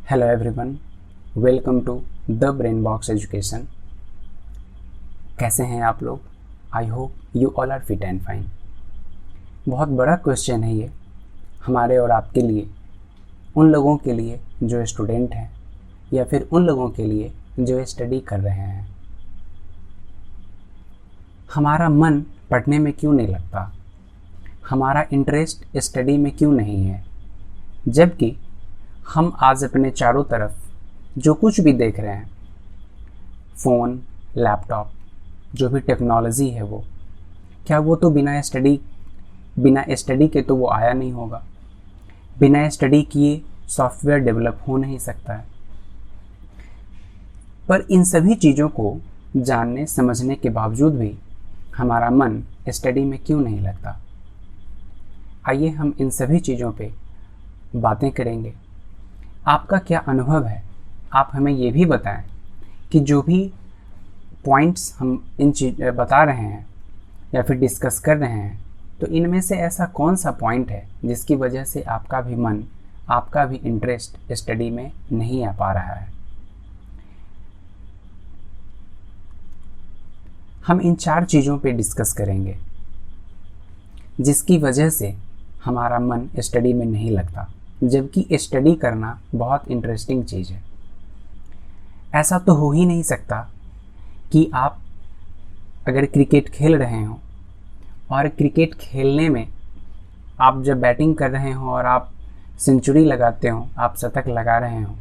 Hello everyone, welcome to The Brain Box Education। कैसे हैं आप लोग? I hope you all are fit and fine. बहुत बड़ा क्वेश्चन है ये हमारे और आपके लिए, उन लोगों के लिए जो स्टूडेंट हैं या फिर उन लोगों के लिए जो स्टडी कर रहे हैं। हमारा मन पढ़ने में क्यों नहीं लगता? हमारा इंटरेस्ट स्टडी में क्यों नहीं है? जबकि हम आज अपने चारों तरफ जो कुछ भी देख रहे हैं, फ़ोन, लैपटॉप, जो भी टेक्नोलॉजी है वो, क्या वो तो बिना स्टडी के तो वो आया नहीं होगा। बिना स्टडी किए सॉफ्टवेयर डेवलप हो नहीं सकता है। पर इन सभी चीज़ों को जानने समझने के बावजूद भी हमारा मन स्टडी में क्यों नहीं लगता? आइए हम इन सभी चीज़ों पे बातें करेंगे। आपका क्या अनुभव है? आप हमें ये भी बताएं कि जो भी पॉइंट्स हम बता रहे हैं या फिर डिस्कस कर रहे हैं, तो इनमें से ऐसा कौन सा पॉइंट है जिसकी वजह से आपका भी मन, आपका भी इंटरेस्ट स्टडी में नहीं आ पा रहा है। हम इन 4 चीज़ों पे डिस्कस करेंगे जिसकी वजह से हमारा मन स्टडी में नहीं लगता, जबकि स्टडी करना बहुत इंटरेस्टिंग चीज़ है। ऐसा तो हो ही नहीं सकता कि आप अगर क्रिकेट खेल रहे हो और क्रिकेट खेलने में आप जब बैटिंग कर रहे हो और आप सेंचुरी लगाते हो, आप शतक लगा रहे हो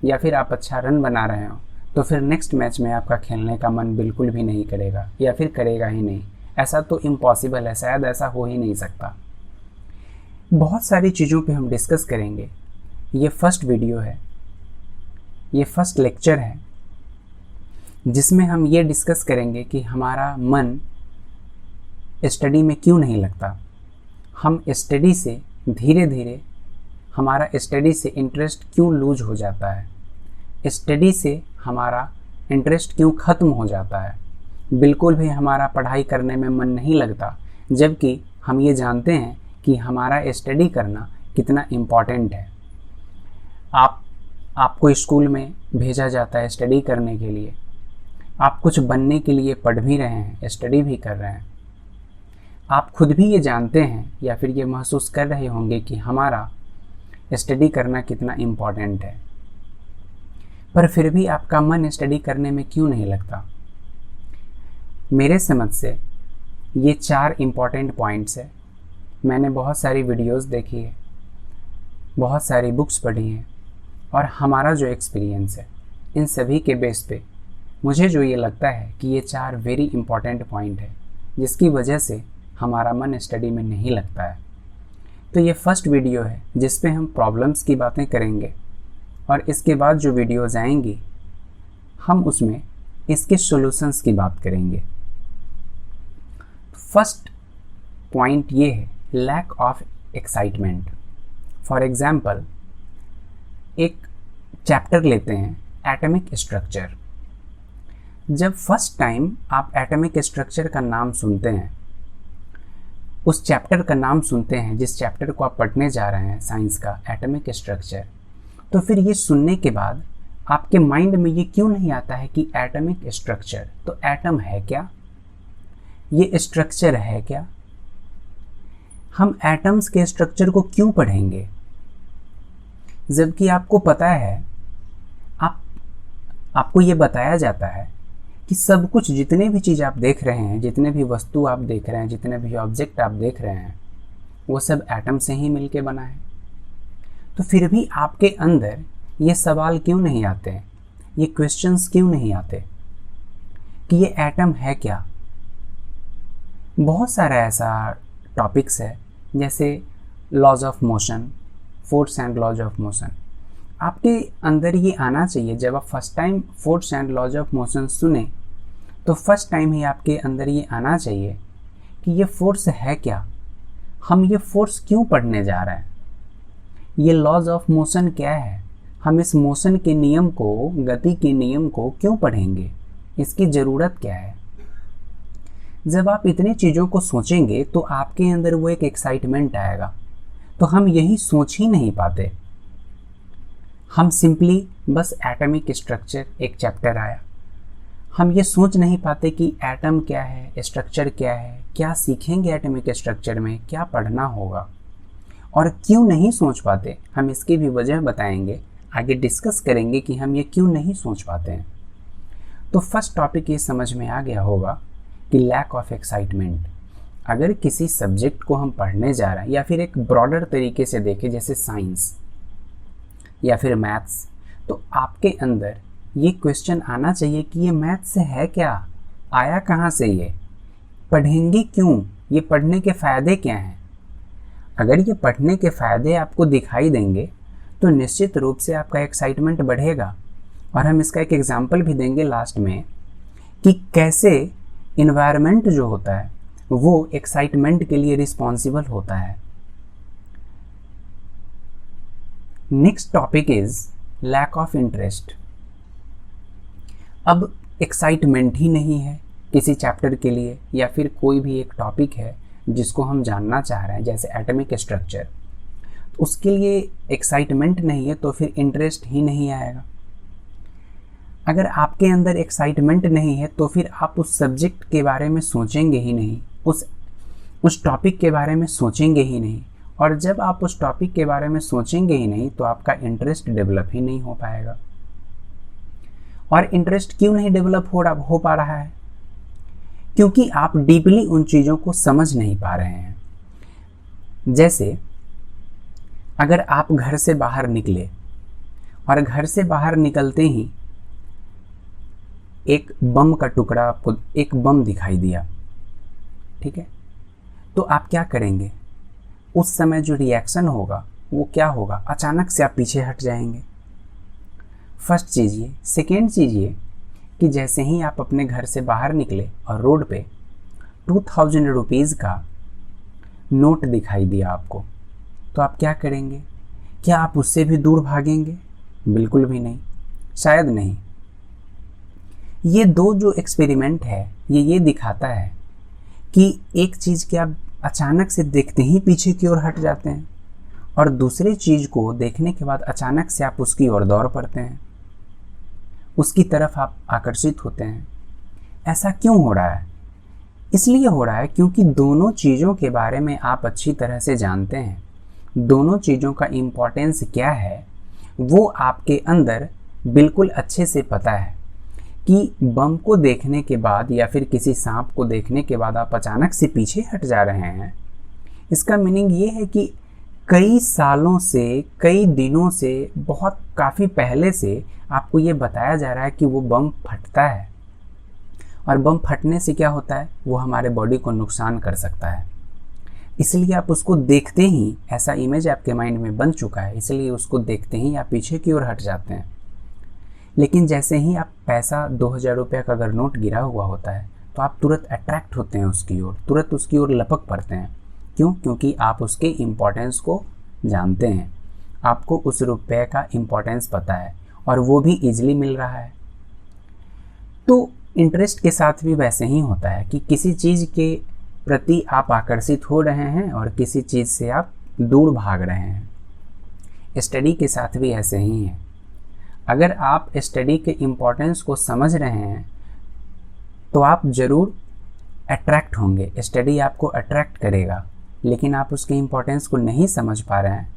या फिर आप अच्छा रन बना रहे हो, तो फिर नेक्स्ट मैच में आपका खेलने का मन बिल्कुल भी नहीं करेगा या फिर करेगा ही नहीं। ऐसा तो इम्पॉसिबल है, शायद ऐसा हो ही नहीं सकता। बहुत सारी चीज़ों पे हम डिस्कस करेंगे। ये फर्स्ट वीडियो है, ये फर्स्ट लेक्चर है जिसमें हम ये डिस्कस करेंगे कि हमारा मन स्टडी में क्यों नहीं लगता। हम स्टडी से धीरे धीरे हमारा स्टडी से इंटरेस्ट क्यों लूज हो जाता है, स्टडी से हमारा इंटरेस्ट क्यों ख़त्म हो जाता है, बिल्कुल भी हमारा पढ़ाई करने में मन नहीं लगता, जबकि हम ये जानते हैं कि हमारा स्टडी करना कितना इम्पॉर्टेंट है। आपको स्कूल में भेजा जाता है स्टडी करने के लिए, आप कुछ बनने के लिए पढ़ भी रहे हैं, स्टडी भी कर रहे हैं। आप खुद भी ये जानते हैं या फिर ये महसूस कर रहे होंगे कि हमारा स्टडी करना कितना इम्पॉर्टेंट है, पर फिर भी आपका मन स्टडी करने में क्यों नहीं लगता? मेरे समझ से ये 4 इम्पॉर्टेंट पॉइंट्स है। मैंने बहुत सारी वीडियोस देखी है, बहुत सारी बुक्स पढ़ी हैं, और हमारा जो एक्सपीरियंस है, इन सभी के बेस पे मुझे जो ये लगता है कि ये 4 वेरी इंपॉर्टेंट पॉइंट है जिसकी वजह से हमारा मन स्टडी में नहीं लगता है। तो ये फर्स्ट वीडियो है जिस पे हम प्रॉब्लम्स की बातें करेंगे, और इसके बाद जो वीडियोज़ आएंगी हम उसमें इसके सॉल्यूशंस की बात करेंगे। फर्स्ट पॉइंट ये है, lack of excitement. For example, एक चैप्टर लेते हैं, एटॉमिक स्ट्रक्चर। जब फर्स्ट टाइम आप एटॉमिक स्ट्रक्चर का नाम सुनते हैं, उस चैप्टर का नाम सुनते हैं जिस चैप्टर को आप पढ़ने जा रहे हैं, साइंस का एटॉमिक स्ट्रक्चर, तो फिर ये सुनने के बाद आपके माइंड में ये क्यों नहीं आता है कि एटॉमिक स्ट्रक्चर, तो एटम है क्या, ये स्ट्रक्चर है क्या? हम एटम्स के स्ट्रक्चर को क्यों पढ़ेंगे जबकि आपको पता है, आपको ये बताया जाता है कि सब कुछ, जितने भी चीज़ आप देख रहे हैं, जितने भी वस्तु आप देख रहे हैं, जितने भी ऑब्जेक्ट आप देख रहे हैं, वो सब एटम से ही मिलके बना है। तो फिर भी आपके अंदर ये सवाल क्यों नहीं आते, ये क्वेश्चंस क्यों नहीं आते कि ये एटम है क्या? बहुत सारा ऐसा टॉपिक्स है, जैसे laws of motion, force and laws of motion. आपके अंदर ये आना चाहिए, जब आप first time force and laws of motion सुने तो फर्स्ट टाइम ही आपके अंदर ये आना चाहिए कि ये फोर्स है क्या, हम ये फोर्स क्यों पढ़ने जा रहे हैं, ये लॉज ऑफ मोशन क्या है, हम इस मोशन के नियम को, गति के नियम को क्यों पढ़ेंगे, इसकी ज़रूरत क्या है। जब आप इतनी चीज़ों को सोचेंगे तो आपके अंदर वो एक एक्साइटमेंट आएगा। तो हम यही सोच ही नहीं पाते, हम सिंपली बस एटॉमिक स्ट्रक्चर एक चैप्टर आया, हम ये सोच नहीं पाते कि एटम क्या है, स्ट्रक्चर क्या है, क्या सीखेंगे एटॉमिक स्ट्रक्चर में, क्या पढ़ना होगा, और क्यों नहीं सोच पाते। हम इसकी भी वजह बताएंगे, आगे डिस्कस करेंगे कि हम ये क्यों नहीं सोच पाते हैं। तो फर्स्ट टॉपिक ये समझ में आ गया होगा कि लैक ऑफ एक्साइटमेंट। अगर किसी सब्जेक्ट को हम पढ़ने जा रहे हैं, या फिर एक ब्रॉडर तरीके से देखें जैसे साइंस या फिर मैथ्स, तो आपके अंदर ये क्वेश्चन आना चाहिए कि ये मैथ्स है क्या, आया कहाँ से, ये पढ़ेंगे क्यों, ये पढ़ने के फ़ायदे क्या हैं। अगर ये पढ़ने के फ़ायदे आपको दिखाई देंगे तो निश्चित रूप से आपका एक्साइटमेंट बढ़ेगा। और हम इसका एक एग्जाम्पल भी देंगे लास्ट में कि कैसे इन्वायरमेंट जो होता है वो एक्साइटमेंट के लिए रिस्पॉन्सिबल होता है। Next topic is lack of interest. अब एक्साइटमेंट ही नहीं है किसी चैप्टर के लिए, या फिर कोई भी एक टॉपिक है जिसको हम जानना चाह रहे हैं जैसे एटॉमिक स्ट्रक्चर, उसके लिए एक्साइटमेंट नहीं है तो फिर इंटरेस्ट ही नहीं आएगा। अगर आपके अंदर एक्साइटमेंट नहीं है तो फिर आप उस सब्जेक्ट के बारे में सोचेंगे ही नहीं, उस टॉपिक के बारे में सोचेंगे ही नहीं, और जब आप उस टॉपिक के बारे में सोचेंगे ही नहीं तो आपका इंटरेस्ट डेवलप ही नहीं हो पाएगा। और इंटरेस्ट क्यों नहीं डेवलप हो पा रहा है? क्योंकि आप डीपली उन चीज़ों को समझ नहीं पा रहे हैं। जैसे अगर आप घर से बाहर निकले और घर से बाहर निकलते ही एक बम का टुकड़ा, आपको एक बम दिखाई दिया, ठीक है, तो आप क्या करेंगे? उस समय जो रिएक्शन होगा वो क्या होगा? अचानक से आप पीछे हट जाएंगे। फर्स्ट चीज़ ये। सेकेंड चीज़ ये कि जैसे ही आप अपने घर से बाहर निकले और रोड पे 2000 रुपीज़ का नोट दिखाई दिया आपको, तो आप क्या करेंगे? क्या आप उससे भी दूर भागेंगे? बिल्कुल भी नहीं, शायद नहीं। ये दो जो एक्सपेरिमेंट है ये दिखाता है कि एक चीज़ के आप अचानक से देखते ही पीछे की ओर हट जाते हैं, और दूसरी चीज़ को देखने के बाद अचानक से आप उसकी ओर दौड़ पड़ते हैं, उसकी तरफ आप आकर्षित होते हैं। ऐसा क्यों हो रहा है? इसलिए हो रहा है क्योंकि दोनों चीज़ों के बारे में आप अच्छी तरह से जानते हैं। दोनों चीज़ों का इम्पोर्टेंस क्या है वो आपके अंदर बिल्कुल अच्छे से पता है कि बम को देखने के बाद या फिर किसी सांप को देखने के बाद आप अचानक से पीछे हट जा रहे हैं। इसका मीनिंग ये है कि कई सालों से, कई दिनों से, बहुत काफ़ी पहले से आपको ये बताया जा रहा है कि वो बम फटता है, और बम फटने से क्या होता है? वो हमारे बॉडी को नुकसान कर सकता है। इसलिए आप उसको देखते ही, ऐसा इमेज आपके माइंड में बन चुका है, इसलिए उसको देखते ही आप पीछे की ओर हट जाते हैं। लेकिन जैसे ही आप पैसा 2000 रुपये का अगर नोट गिरा हुआ होता है तो आप तुरंत अट्रैक्ट होते हैं उसकी ओर, तुरंत उसकी ओर लपक पड़ते हैं। क्यों? क्योंकि आप उसके इम्पोर्टेंस को जानते हैं, आपको उस रुपये का इम्पोर्टेंस पता है, और वो भी ईजिली मिल रहा है। तो इंटरेस्ट के साथ भी वैसे ही होता है कि किसी चीज़ के प्रति आप आकर्षित हो रहे हैं और किसी चीज़ से आप दूर भाग रहे हैं। स्टडी के साथ भी ऐसे ही है। अगर आप स्टडी के इम्पोर्टेंस को समझ रहे हैं तो आप ज़रूर अट्रैक्ट होंगे, स्टडी आपको अट्रैक्ट करेगा। लेकिन आप उसके इम्पोर्टेंस को नहीं समझ पा रहे हैं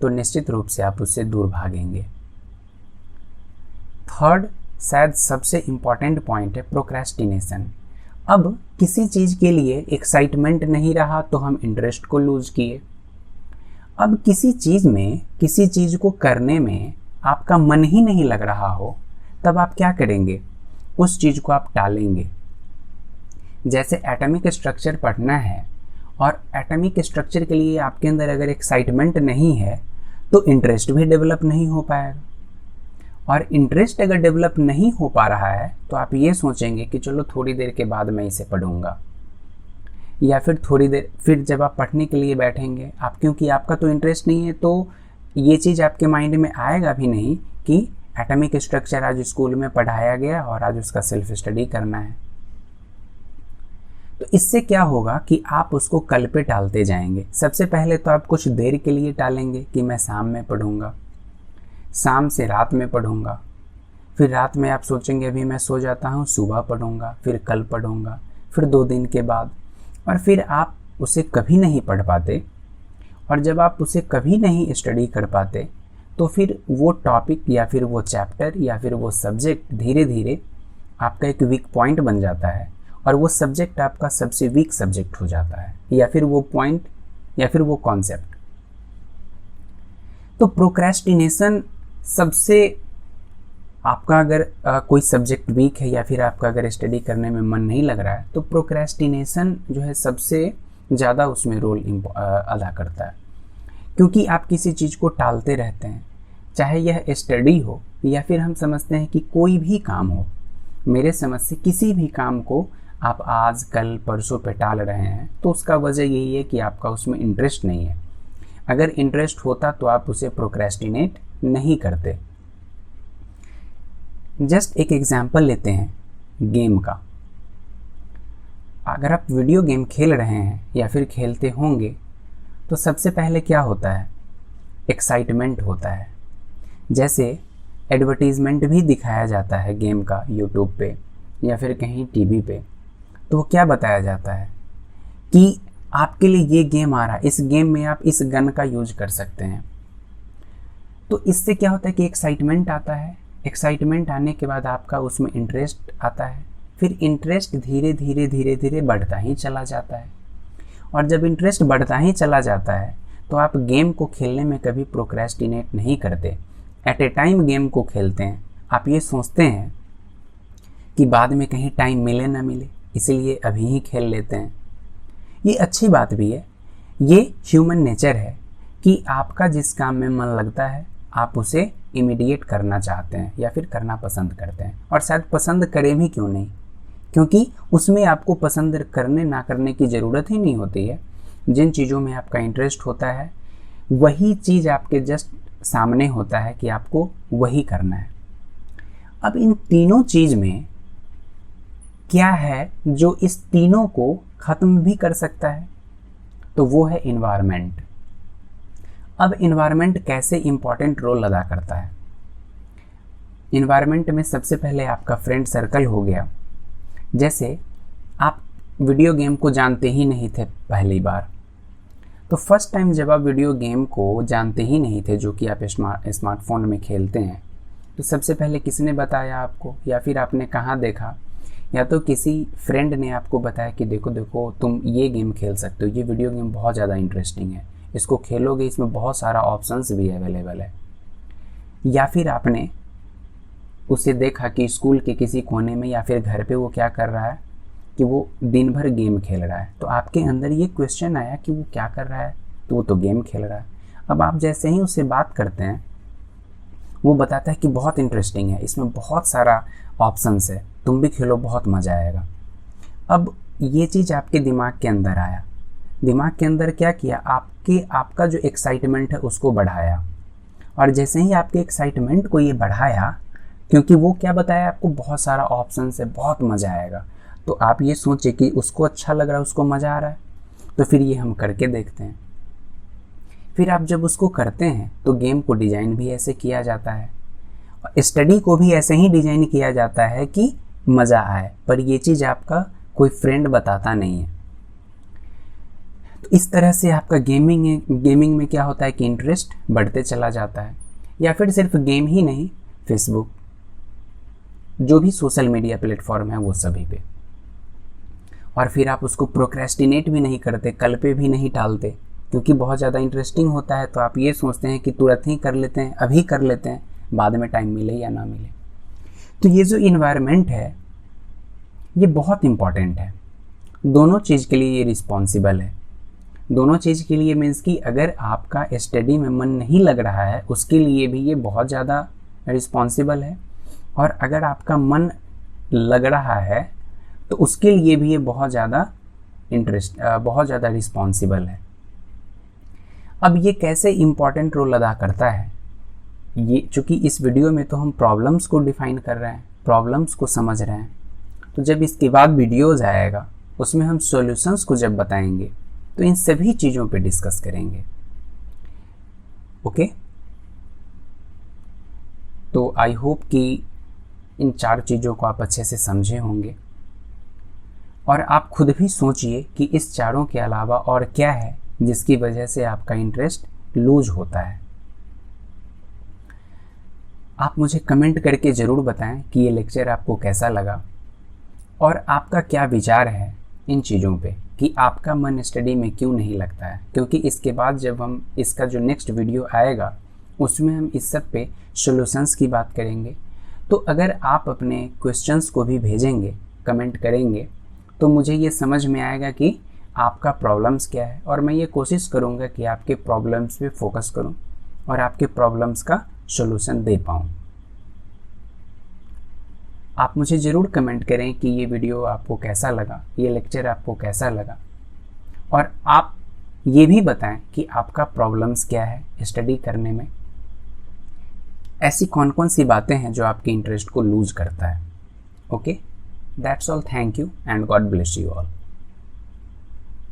तो निश्चित रूप से आप उससे दूर भागेंगे। थर्ड, शायद सबसे इम्पॉर्टेंट पॉइंट है प्रोक्रेस्टिनेशन। अब किसी चीज़ के लिए एक्साइटमेंट नहीं रहा तो हम इंटरेस्ट को लूज किए। अब किसी चीज़ में, किसी चीज़ को करने में आपका मन ही नहीं लग रहा हो, तब आप क्या करेंगे? उस चीज़ को आप टालेंगे। जैसे एटॉमिक स्ट्रक्चर पढ़ना है, और एटॉमिक स्ट्रक्चर के लिए आपके अंदर अगर एक्साइटमेंट नहीं है तो इंटरेस्ट भी डेवलप नहीं हो पाएगा। और इंटरेस्ट अगर डेवलप नहीं हो पा रहा है तो आप ये सोचेंगे कि चलो थोड़ी देर के बाद मैं इसे पढ़ूंगा, या फिर थोड़ी देर, फिर जब आप पढ़ने के लिए बैठेंगे आप, क्योंकि आपका तो इंटरेस्ट नहीं है तो ये चीज़ आपके माइंड में आएगा भी नहीं कि एटॉमिक स्ट्रक्चर आज स्कूल में पढ़ाया गया और आज उसका सेल्फ स्टडी करना है। तो इससे क्या होगा कि आप उसको कल पे टालते जाएंगे। सबसे पहले तो आप कुछ देर के लिए टालेंगे कि मैं शाम में पढ़ूंगा। शाम से रात में पढ़ूंगा, फिर रात में आप सोचेंगे अभी मैं सो जाता हूँ, सुबह पढ़ूंगा, फिर कल पढ़ूंगा, फिर 2 दिन के बाद, और फिर आप उसे कभी नहीं पढ़ पाते। और जब आप उसे कभी नहीं स्टडी कर पाते तो फिर वो टॉपिक या फिर वो चैप्टर या फिर वो सब्जेक्ट धीरे धीरे आपका एक वीक पॉइंट बन जाता है, और वो सब्जेक्ट आपका सबसे वीक सब्जेक्ट हो जाता है, या फिर वो पॉइंट या फिर वो कॉन्सेप्ट। तो प्रोक्रेस्टिनेशन सबसे, आपका अगर कोई सब्जेक्ट वीक है या फिर आपका अगर स्टडी करने में मन नहीं लग रहा है, तो प्रोक्रेस्टिनेशन जो है सबसे ज़्यादा उसमें रोल अदा करता है, क्योंकि आप किसी चीज़ को टालते रहते हैं, चाहे यह स्टडी हो या फिर हम समझते हैं कि कोई भी काम हो। मेरे समझ से किसी भी काम को आप आज कल परसों पे टाल रहे हैं तो उसका वजह यही है कि आपका उसमें इंटरेस्ट नहीं है। अगर इंटरेस्ट होता तो आप उसे प्रोक्रेस्टिनेट नहीं करते। जस्ट एक एग्जांपल लेते हैं गेम का। अगर आप वीडियो गेम खेल रहे हैं या फिर खेलते होंगे तो सबसे पहले क्या होता है, एक्साइटमेंट होता है। जैसे एडवर्टीज़मेंट भी दिखाया जाता है गेम का यूट्यूब पे या फिर कहीं टीवी पे, तो क्या बताया जाता है कि आपके लिए ये गेम आ रहा है, इस गेम में आप इस गन का यूज कर सकते हैं। तो इससे क्या होता है कि एक्साइटमेंट आता है, एक्साइटमेंट आने के बाद आपका उसमें इंटरेस्ट आता है, फिर इंटरेस्ट धीरे धीरे धीरे धीरे बढ़ता ही चला जाता है, और जब इंटरेस्ट बढ़ता ही चला जाता है तो आप गेम को खेलने में कभी प्रोक्रेस्टिनेट नहीं करते, एट ए टाइम गेम को खेलते हैं। आप ये सोचते हैं कि बाद में कहीं टाइम मिले ना मिले, इसीलिए अभी ही खेल लेते हैं। ये अच्छी बात भी है, ये ह्यूमन नेचर है कि आपका जिस काम में मन लगता है आप उसे इमीडिएट करना चाहते हैं या फिर करना पसंद करते हैं, और शायद पसंद करें भी क्यों नहीं, क्योंकि उसमें आपको पसंद करने ना करने की ज़रूरत ही नहीं होती है। जिन चीज़ों में आपका इंटरेस्ट होता है वही चीज़ आपके जस्ट सामने होता है कि आपको वही करना है। अब इन तीनों चीज़ में क्या है जो इस तीनों को ख़त्म भी कर सकता है, तो वो है इन्वायरमेंट। अब इन्वायरमेंट कैसे इम्पॉर्टेंट रोल अदा करता है। इन्वायरमेंट में सबसे पहले आपका फ्रेंड सर्कल हो गया। जैसे आप वीडियो गेम को जानते ही नहीं थे पहली बार, तो फर्स्ट टाइम जब आप वीडियो गेम को जानते ही नहीं थे जो कि आप स्मार्टफोन में खेलते हैं, तो सबसे पहले किसने बताया आपको, या फिर आपने कहाँ देखा, या तो किसी फ्रेंड ने आपको बताया कि देखो देखो तुम ये गेम खेल सकते हो, ये वीडियो गेम बहुत ज़्यादा इंटरेस्टिंग है, इसको खेलोगे, इसमें बहुत सारा ऑप्शंस भी अवेलेबल है। या फिर आपने उसे देखा कि स्कूल के किसी कोने में या फिर घर पे वो क्या कर रहा है कि वो दिन भर गेम खेल रहा है, तो आपके अंदर ये क्वेश्चन आया कि वो क्या कर रहा है, तो वो तो गेम खेल रहा है। अब आप जैसे ही उससे बात करते हैं वो बताता है कि बहुत इंटरेस्टिंग है, इसमें बहुत सारा ऑप्शंस है, तुम भी खेलो, बहुत मज़ा आएगा। अब ये चीज़ आपके दिमाग के अंदर आया, दिमाग के अंदर क्या किया, आपका जो एक्साइटमेंट है उसको बढ़ाया, और जैसे ही आपके एक्साइटमेंट को ये बढ़ाया, क्योंकि वो क्या बताया आपको, बहुत सारा ऑप्शन है, बहुत मज़ा आएगा, तो आप ये सोचे कि उसको अच्छा लग रहा है, उसको मज़ा आ रहा है, तो फिर ये हम करके देखते हैं। फिर आप जब उसको करते हैं तो गेम को डिज़ाइन भी ऐसे किया जाता है, स्टडी को भी ऐसे ही डिज़ाइन किया जाता है कि मज़ा आए, पर ये चीज़ आपका कोई फ्रेंड बताता नहीं है। तो इस तरह से आपका गेमिंग में क्या होता है कि इंटरेस्ट बढ़ते चला जाता है। या फिर सिर्फ गेम ही नहीं, फेसबुक, जो भी सोशल मीडिया प्लेटफॉर्म है वो सभी पे। और फिर आप उसको प्रोक्रेस्टिनेट भी नहीं करते, कल पे भी नहीं टालते, क्योंकि बहुत ज़्यादा इंटरेस्टिंग होता है, तो आप ये सोचते हैं कि तुरंत ही कर लेते हैं, अभी कर लेते हैं, बाद में टाइम मिले या ना मिले। तो ये जो इन्वायरमेंट है ये बहुत इम्पॉर्टेंट है, दोनों चीज़ के लिए ये रिस्पॉन्सिबल है। दोनों चीज़ के लिए मीन्स कि अगर आपका स्टडी में मन नहीं लग रहा है उसके लिए भी ये बहुत ज़्यादा रिस्पॉन्सिबल है, और अगर आपका मन लग रहा है तो उसके लिए भी ये बहुत ज़्यादा रिस्पॉन्सिबल है। अब ये कैसे इम्पॉर्टेंट रोल अदा करता है, ये चूँकि इस वीडियो में तो हम प्रॉब्लम्स को डिफ़ाइन कर रहे हैं, प्रॉब्लम्स को समझ रहे हैं, तो जब इसके बाद वीडियोज़ आएगा उसमें हम सॉल्यूशंस को जब बताएंगे तो इन सभी चीज़ों पे डिस्कस करेंगे। ओके, तो आई होप कि इन 4 चीज़ों को आप अच्छे से समझे होंगे और आप खुद भी सोचिए कि इस चारों के अलावा और क्या है जिसकी वजह से आपका इंटरेस्ट लूज होता है। आप मुझे कमेंट करके ज़रूर बताएं कि ये लेक्चर आपको कैसा लगा और आपका क्या विचार है इन चीज़ों पे कि आपका मन स्टडी में क्यों नहीं लगता है, क्योंकि इसके बाद जब हम इसका जो नेक्स्ट वीडियो आएगा उसमें हम इस सब पे सॉल्यूशंस की बात करेंगे। तो अगर आप अपने क्वेश्चंस को भी भेजेंगे, कमेंट करेंगे, तो मुझे ये समझ में आएगा कि आपका प्रॉब्लम्स क्या है और मैं ये कोशिश करूँगा कि आपके प्रॉब्लम्स पे फोकस करूँ और आपके प्रॉब्लम्स का सॉल्यूशन दे पाऊँ। आप मुझे ज़रूर कमेंट करें कि ये वीडियो आपको कैसा लगा, ये लेक्चर आपको कैसा लगा, और आप ये भी बताएं कि आपका प्रॉब्लम्स क्या है स्टडी करने में। ऐसी कौन कौन सी बातें हैं जो आपके इंटरेस्ट को लूज करता है। Okay, that's all. Thank you and God bless you all.